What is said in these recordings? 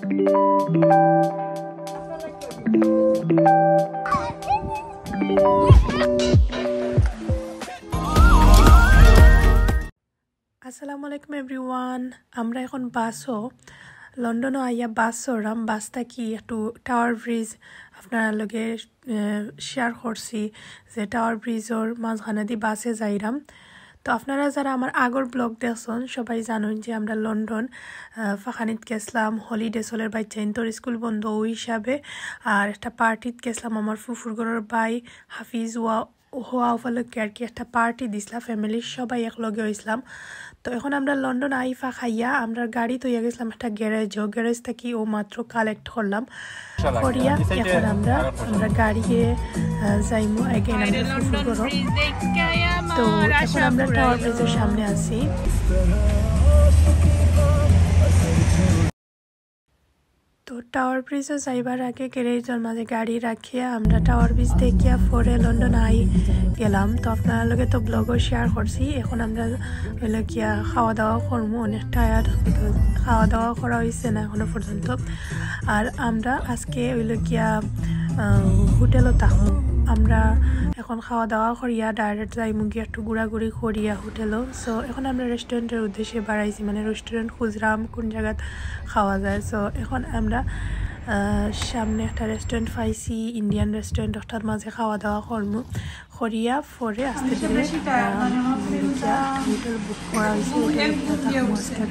আসসালামু আলাইকুম এভরিওয়ান আমরা এখন বাসও লন্ডনে আইয়া বাস চড়াম বাসটা কি একটু টাওয়ার ব্রিজ আপনার লগে শেয়ার করছি যে টাওয়ার ব্রিজের মাঝখানে দি বাসে যাইরাম তো আপনারা যারা আমার আগর ব্লগ দেখছেন সবাই জানেন যে আমরা লন্ডন ফাখানিত গেছিলাম হলিডে চলের বাচ্চা তোর স্কুল বন্ধ ওই হিসাবে আর একটা পার্টিত গেছিলাম আমার ফুফুর ঘরের ভাই হাফিজ হওয়া উপলক্ষে আর কি একটা পার্টি দিছিলাম ফ্যামিলির সবাই একলগে হয়েছিলাম তো এখন আমরা লন্ডন আইফা খাইয়া আমরা গাড়ি তৈয়া গেছিলাম একটা গ্যারেজ থেকে ও মাত্র কালেক্ট করলাম করিয়া এখন আমরা গাড়িয়ে যাইমু এগেন আমরা ফুফুর ঘর তো এখন আমরা টাওয়ার ব্রিজের সামনে আছি তো টাওয়ার ব্রিজে যাইবার আগে গ্যারেজের মাঝে গাড়ি রাখিয়া আমরা টাওয়ার ব্রিজ দেখিয়া পরে লন্ডন আই গেলাম তো আপনার লগে তো ব্লগও শেয়ার করছি এখন আমরা হইল গিয়া খাওয়া দাওয়া করবো অনেক টায়ার্ড খাওয়া দাওয়া করা হয়েছে না এখনো পর্যন্ত আর আমরা আজকে হইল গিয়া হোটেলও থাকবো আমরা এখন খাওয়া দাওয়া করিয়া ডাইরেক্ট যাইমু গিয়া একটু ঘোরাঘুরি করিয়া হোটেলও সো এখন আমরা রেস্টুরেন্টের উদ্দেশ্যে বাড়াইছি মানে রেস্টুরেন্ট খুঁজলাম কোন জায়গায় খাওয়া যায় সো এখন আমরা সামনে একটা রেস্টুরেন্ট পাইছি ইন্ডিয়ান রেস্টুরেন্ট ওটার মাঝে খাওয়া দাওয়া করবো করিয়া পরে আস্তে ধীরে হোটেল বুক করা হয়েছে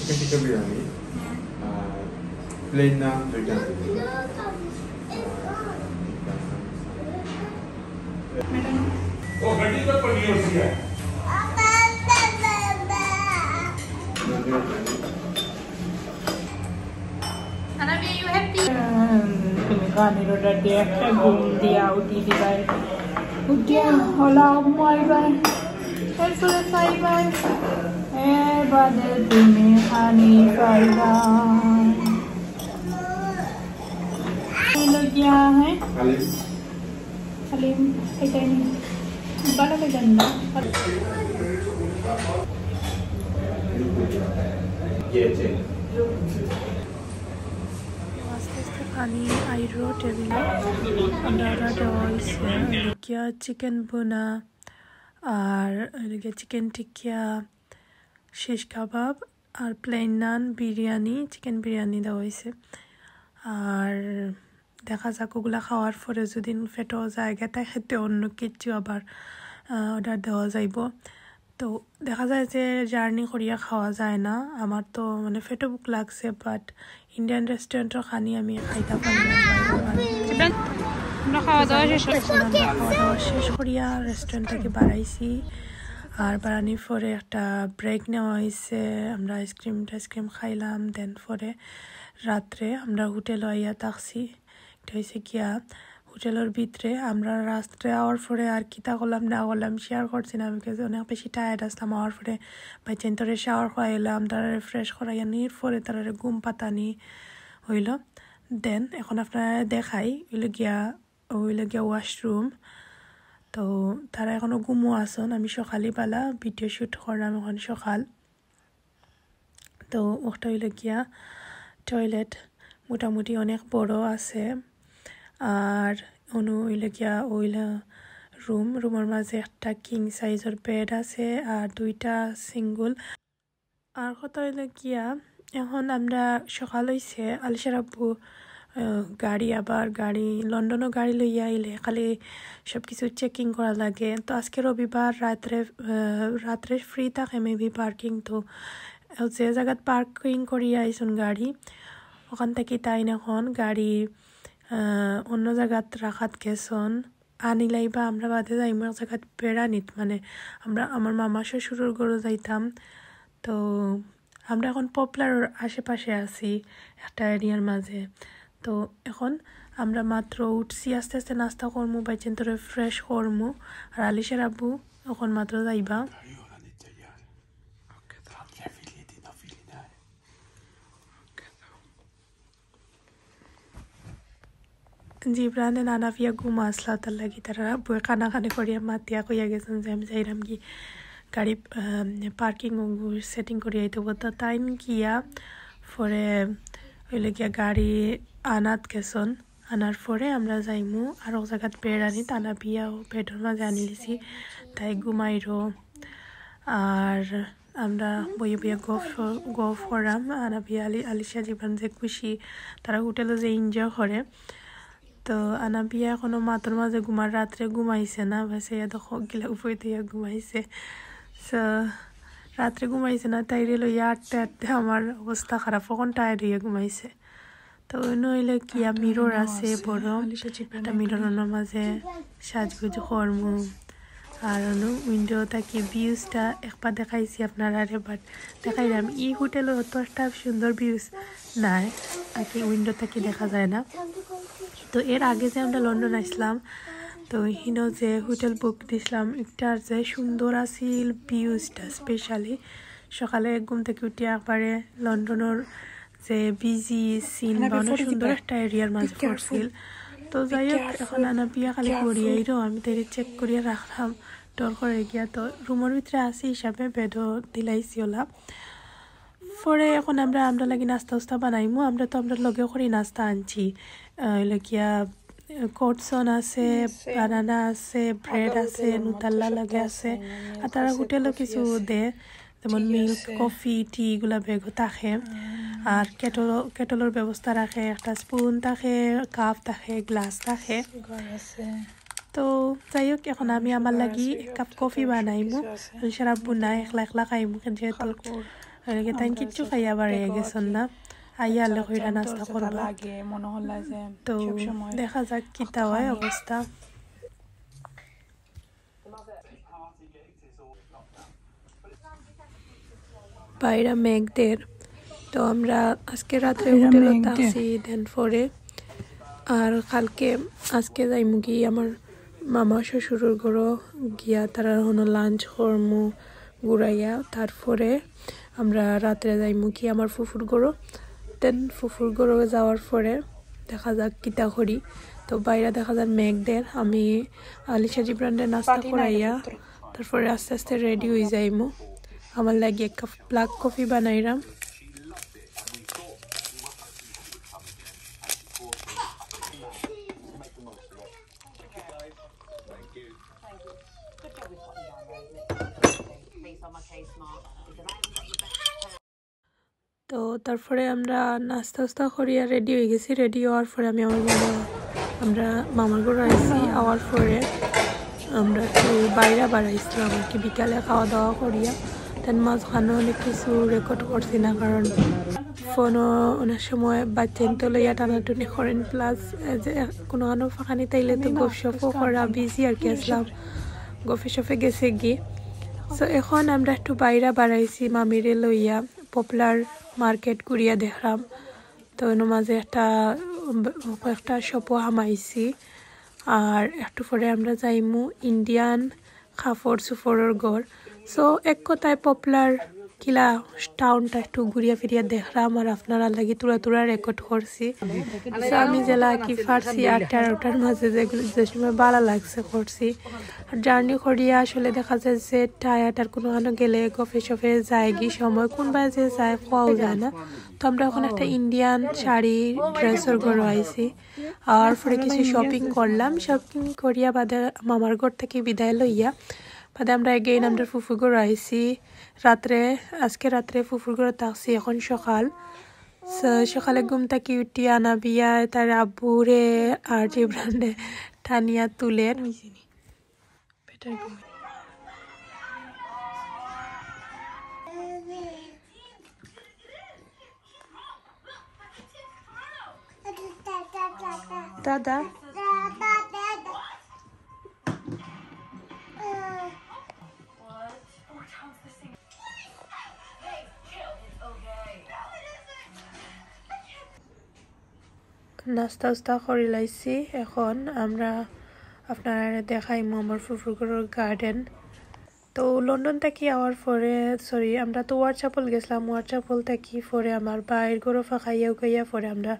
chicken tikka biryani, plain naan, duita. Oh, gadi ka paneer siya. Anabi, are you happy? তুমি গানের অর্ডার দিয়ে একটা ঘুম দিয়া উঠি দিবাই উঠিয়া হলা মাইবাই এরপরে পাইবাই এবারে তুমি হানি পাইবা গিয়া হ্যাঁ হালিম এটাই বানাবে জান না পানি আইরো টেবিল আমরা দেওয়া হয়েছে চিকেন বোনা আর চিকেন টিকিয়া শিশ কাবাব আর প্লেন নান বিরিয়ানি চিকেন বিরিয়ানি দেওয়া হয়েছে আর দেখা যাক ওগুলা খাওয়ার পরে যদি ফেটেও জায়গাটায় খেতে অন্য কিছু আবার অর্ডার দেওয়া যাইব তো দেখা যায় যে জার্নি করিয়া খাওয়া যায় না আমার তো মানে ফেটে বুক লাগছে বাট ইন্ডিয়ান রেস্টুরেন্টের খানি আমি খাইতে পারি খাওয়া দাওয়া শেষ করিয়া রেস্টুরেন্ট থেকে বাড়াইছি আর বাড়ানির পরে একটা ব্রেক নেওয়া হয়েছে আমরা আইসক্রিম খাইলাম দেন পরে রাত্রে আমরা হোটেল আইয়া থাকছি এটা হয়েছে গিয়া হোটেলের ভিতরে আমরা রাত্রে আওয়ার পরে আর কিতা করলাম না করলাম শেয়ার করছি না বিকজ অনেক বেশি টায়ার্ড আসলাম আওয়ার পরে বাইচেন তোরে শাওয়ার খাওয়াইলাম তারা ফ্রেশ করাইয়া নির পরে তারা ঘুম পাতানি হইল দেন এখন আপনারা দেখাই হইল গিয়া ওয়াশরুম তো তারা এখনো ঘুমো আসন আমি সকালে বেলা ভিডিও শ্যুট করলাম এখন সকাল তো ওটা হইল গিয়া টয়লেট মোটামুটি অনেক বড় আছে আর হইল গিয়া রুমের মাঝে একটা কিং সাইজের বেড আছে আর দুইটা সিঙ্গল আর কথা হইল গিয়া এখন আমরা সকাল হয়েছে আলিশার আব্বু গাড়ি লন্ডনও গাড়ি লইয়া আইলে খালি সব কিছু চেকিং করা লাগে তো আজকে রবিবার রাত্রে ফ্রি থাকে মেবি পার্কিং তো যে জায়গাত পার্কিং করিয়া আইসুন গাড়ি ওখান থেকে তাই এখন গাড়ি অন্য জায়গাত রাখাত গেছন আনিলাই বা আমরা বাদে যাইম এক জায়গাত বেড়ানিত মানে আমার মামা শ্বশুরের গরু যাইতাম তো আমরা এখন পপুলার আশেপাশে আছি একটা এরিয়ার মাঝে তো এখন আমরা মাত্র উঠছি আস্তে আস্তে নাস্তা করমু বাইচেন তোরে ফ্রেশ করমু আর আলিশার আব্বু এখন মাত্র যাইবা জিব্রানে নানা পিয়া ঘুমা আসলা তার লাগি তারা বই কানা খানে করিয়া মাতিয়া কইয়া গেছেন যে আমি যাইরাম কি গাড়ি পার্কিং সেটিং করিয়া আইতে বলতো তাই গিয়া পরে হইলে গিয়া গাড়ি আনাত গেছন আনার পরে আমরা যাইমু আর এক জায়গাত বেড় আনি টানা বিয়াও বেডর মাঝে আনি লিছি তাই ঘুমাইরো আর আমরা বইয়ে বইয়ে গফ করাম আনা বিয়া আলিশা জীবন যে খুশি তারা হোটেলে যে এনজয় করে তো আনা বিয়া এখনো মাতর মাঝে ঘুমার রাত্রে ঘুমাইছে না ভাসে দেখো গিলা উপরে দিয়ে ঘুমাইছে রাত্রে ঘুমাইছে না তাই লইয়া আটতে আটতে আমার অবস্থা খারাপ কখন টায়ার্ড হইয়া ঘুমাইছে তো নইলে কি মিরর আছে বড় একটা মিররের মাঝে সাজগুজ কর্ম আর উইন্ডো থাকি ভিউজটা একবার দেখাইছি আপনারা বাট দেখাইলাম এই হোটেলের অত একটা সুন্দর ভিউজ নাই আর কি উইন্ডো থাকি দেখা যায় না তো এর আগে যে আমরা লন্ডন আসলাম তো হিনো যে হোটেল বুক দিছিলাম একটার যে সুন্দর আছিল ভিউজটা স্পেশালি সকালে ঘুম থেকে উঠে একবারে লন্ডনের যে বিজি সিন বা অনেক সুন্দর একটা এরিয়ার মাঝে পড়ছিল তো যাই হোক এখন আনা বিয়া খালি করিয়াইরো আমি তাই চেক করিয়া রাখলাম ডর করে গিয়া তো রুমের ভিতরে আসি হিসাবে বেডও দিলাইছি ওলা পরে এখন আমরা লাগি নাস্তা উস্তা বানাইমু আমরা তো আমরা লগে করে নাস্তা আনছি গিয়া কোটসন আছে বানানা আছে ব্রেড আছে নুতাল্লা লাগে আছে আর তারা হোটেলও কিছু দে যেমন মিল্ক কফি টি এগুলা বেগ থাকে আর কেটলের ব্যবস্থা রাখে একটা স্পুন থাকে কাপ থাকে গ্লাস থাকে তো যাই হোক এখন আমি আমার লাগি এক কাপ কফি বানাইমু সারা বুনাই একলা একলা খাইমু যেহেতু তাই কিচ্ছু খাইয়া বাড়িয়ে গেছেন না আইয়া আলে কইরা নাস্তা করবা তো দেখা যাক কিতা হয় অবস্থা বাইরা মেঘদের তো আমরা আজকে রাত্রে হোটেলে থাকছি দেন পরে আর কালকে আজকে যাইমু কি আমার মামা শ্বশুরের ঘরও গিয়া তারা হনো লাঞ্চ করমু ঘুরাইয়া তারপরে আমরা রাত্রে যাইমু কি আমার ফুফুর ঘরও দেন ফুফুর ঘরও যাওয়ার পরে দেখা যাক কিতা করি তো বাইরে দেখা যাক মেঘদের আমি আলিশা জিব্রান্ডের নাস্তা করাইয়া তারপরে আস্তে আস্তে রেডি হয়ে যাইমু আমার লাগে এক কাপ ব্ল্যাক কফি বানাইলাম তো তারপরে আমরা নাস্তা উস্তা করিয়া রেডি হয়ে গেছি রেডি হওয়ার পরে আমি আমরা মামার ঘরে আইছি আওয়ার পরে আমরা একটু বাইরে বাড়াইছিলাম আর কি বিকালে খাওয়া দাওয়া করিয়া তেন মাঝখানে অনেক কিছু রেকর্ড করছি না কারণ ফোনও অনেক সময় বাচ্চা তো লইয়া টানাটুনি করেন প্লাস যে কোনো ফাঁকানি তাইলে তো গপসপও করা বিজি আর কি আসলাম গফে সফে গেছে গিয়ে সো এখন আমরা একটু বাইরে বাড়াইছি মামিরে লইয়া পপুলার মার্কেট ঘুরিয়া দেখলাম তো এর মাঝে একটা শপও হামাইছি আর একটু পরে আমরা যাইমু ইন্ডিয়ান কাপড় সুফরের ঘর সো এক কথায় পপুলার কিলা টাউনটা একটু ঘুরিয়া ফিরিয়া দেখলাম আর আপনারা লাগি তুরা রেকর্ড করছি সো আমি জেলা কি ফার্সি আটটার মাঝে যেগুলো যে সময় ভালো লাগছে করছি আর জার্নি করিয়া আসলে দেখা যায় যে টায়ারটার কোনো গেলে গফে সফে যায় গি সময় কোনবা যে যায় খাওয়াও যায় না তো আমরা এখন একটা ইন্ডিয়ান শাড়ি ড্রেসের ঘর আইছি আর পরে কিছু শপিং করলাম শপিং করিয়া বাদে মামার ঘর থেকে বিদায় লইয়া বাদে আমরা এগেইন আমরা ফুফুর ঘর আইছি আজকে রাত্রে ফুফুর ঘরে থাকছি এখন সকালে ঘুম থেকে উঠি আনা বিয়া তার আব্বুরে আর জিব্রান্ডে টানিয়া তুলে দাদা নাস্তা উস্তা করে লাইছি এখন আমরা আপনারা দেখাইমু আমার ফুফুর ঘরের গার্ডেন তো লন্ডন থেকে আওয়ার পরে আমরা তো ওয়ার্চাপল গেছিলাম ওয়ার্চাপল থেকে পরে আমার বাইর ঘরও ফাঁকাইয়া পরে আমরা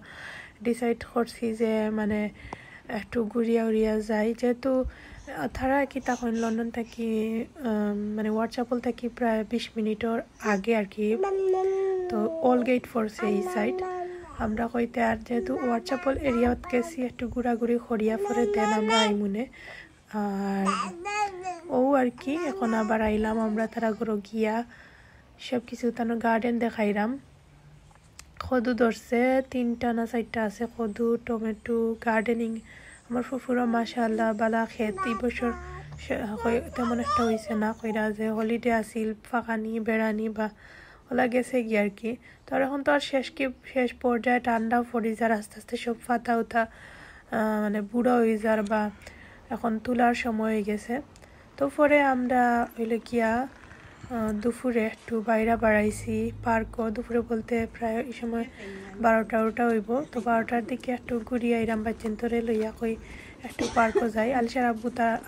ডিসাইড করছি যে মানে একটু ঘুরিয়া উড়িয়া যাই যেহেতু তারা কি তখন লন্ডন থেকে মানে হোয়াটসঅ্যাপল থেকে প্রায় 20 মিনিটের আগে আর কি তো অল গেট ফোর্সে এই সাইড আমরা কইতে আর যেহেতু হোয়াটসঅ্যাপল এরিয়াত গেছি একটু ঘোরাঘুরি করিয়া পরে দেন আমরা আইমুনে আর ও আর কি এখন আবার আইলাম আমরা তারা ঘুরো গিয়া সব কিছু তানো গার্ডেন দেখাইলাম কদু ধরছে 3টা না 4টা আছে কদু টমেটো গার্ডেনিং আমার ফুফুরা মাশাআল্লাহ বালা খেত এই বছর তেমন একটা হয়েছে না কইরা যে হলিডে আসিল ফাঁকানি বেড়ানি বা ওলা গেছে গিয়ে আর কি তো এখন তো আর শেষ পর্যায়ে ঠান্ডা পড়ে যার আস্তে আস্তে সব ফাতা উঠা মানে বুড়া হয়ে যার বা এখন তোলার সময় হয়ে গেছে তো পরে আমরা হইলে গিয়া দুপুরে একটু বাইরে বাড়াইছি পার্কও দুপুরে বলতে প্রায় এই সময় 12টা হইব তো 12টার দিকে একটু ঘুরিয়ে আইরাম বাচ্চেন্তরে লইয়া কই একটু পার্কও যাই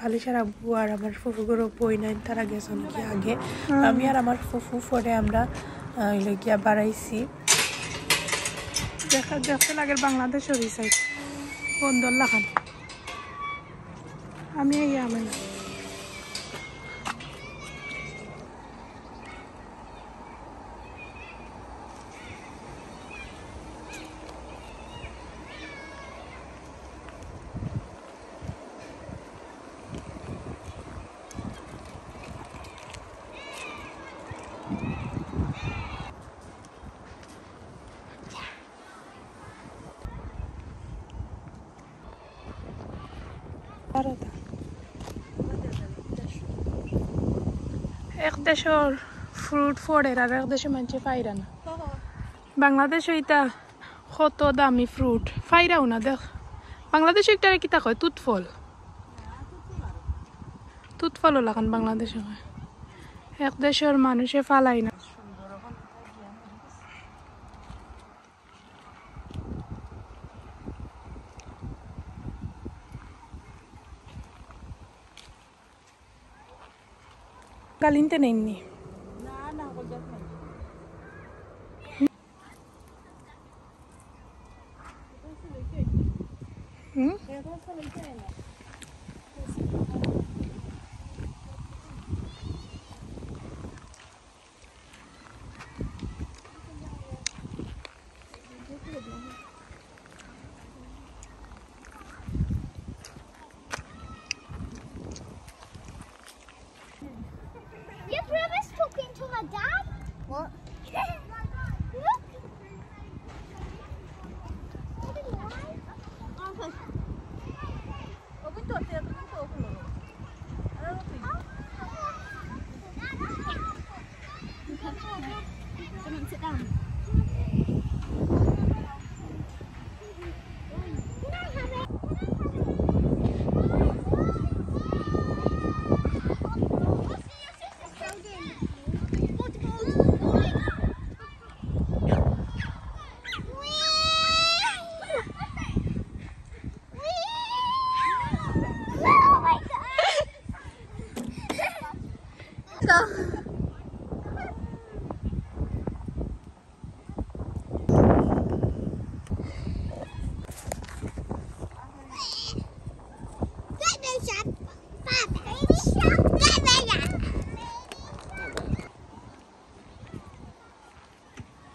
আলিশার আব্বু আর আমার ফুফুগুলো বই নাই তারা গেছেন কি আগে আমি আর আমার ফুফু পরে আমরা গিয়া বাড়াইছি দেখতে লাগে বাংলাদেশের এই সাইড বন্ধন লাগান আমি আমি এক দেশের ফ্রুট ফোড়ের আর এক দেশে মানুষে ফাইরা না বাংলাদেশে এটা কত দামি ফ্রুট ফাইরাও না দেখ বাংলাদেশে একটা কিতা কয় তুতফলও লাগান বাংলাদেশে হয় এক দেশের মানুষে ফালাই না কালিনতে নেননি Your brother's talking to my dad. What? Look. Come on, sit down.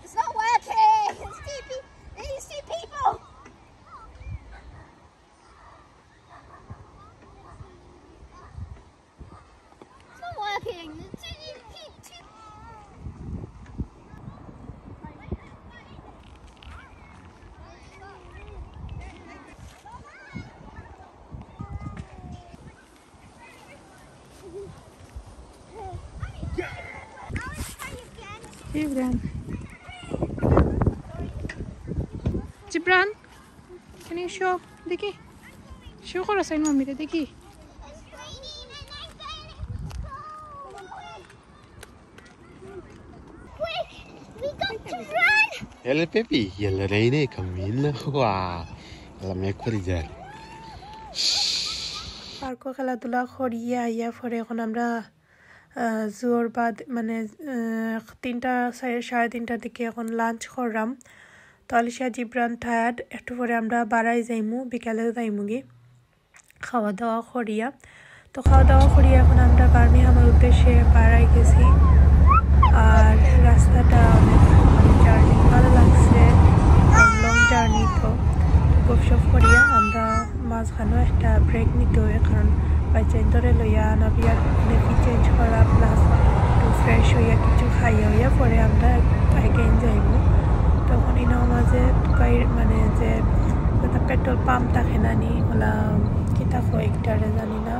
It's not working. You see people. It's not working. Jibran, can you show Diki? Show kora sa mommy re Diki. Quick, we got to run. يلا بيبي يلا ريني كملنا واو يلا ميكو رجال পার্কও খেলাধুলা করিয়ে আইয়া পরে এখন আমরা জোর বাদ মানে 3:30 দিকে এখন লাঞ্চ করলাম তো আলিশা জিব্রান টায়ার্ড একটু পরে আমরা বাড়াই যাইমু বিকালে যাইমু গি খাওয়া দাওয়া করিয়া তো খাওয়া দাওয়া করিয়া এখন আমরা বার্মিংহামের উদ্দেশ্যে বাড়াই গেছি আর রাস্তাটা অনেক জার্নি ভালো লাগছে লং জার্নি তো গপসপ করিয়া আমরা মাঝখানেও একটা ব্রেক নিতে হয় কারণ বাচ্চাই ধরে লইয়া নাবিয়া নেপি চেঞ্জ করা প্লাস একটু ফ্রেশ হইয়া কিছু খাইয়া হইয়া পরে আমরা এগেইন যাইব তখন ইনাও মাঝে মানে যে পেট্রোল পাম্প থাকে না নি ওলা কিতা কয়েকটারে জানি না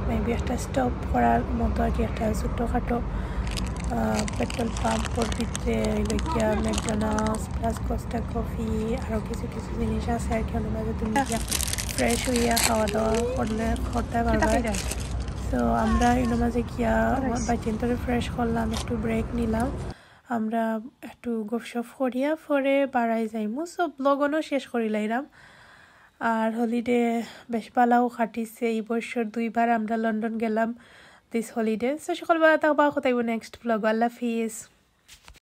মেবি একটা স্টপ করার মতো আর কি একটা ছোট্টখাটো পেট্রোল পাম্পর ভিতরে লইয়া ম্যাকডোনাল্ডস প্লাস কোস্টা কফি আরও কিছু কিছু জিনিস আছে আর কি ওর মাঝে তুমি ফ্রেশ হইয়া খাওয়া দাওয়া করতে পারবা তো আমরা এর মাঝে গিয়া বাচ্চাদের ফ্রেশ করলাম একটু ব্রেক নিলাম আমরা একটু গপসপ করিয়া পরে বাড়াই যাইমু সব ব্লগনও শেষ করিলাইরাম আর হলিডে বেশ ভালোও কাটিছে এই বছর 2 বার আমরা লন্ডন গেলাম দিস হলিডে সো সকালবেলা তাও বা কোথায় নেক্সট ব্লগ আল্লাহ হাফিজ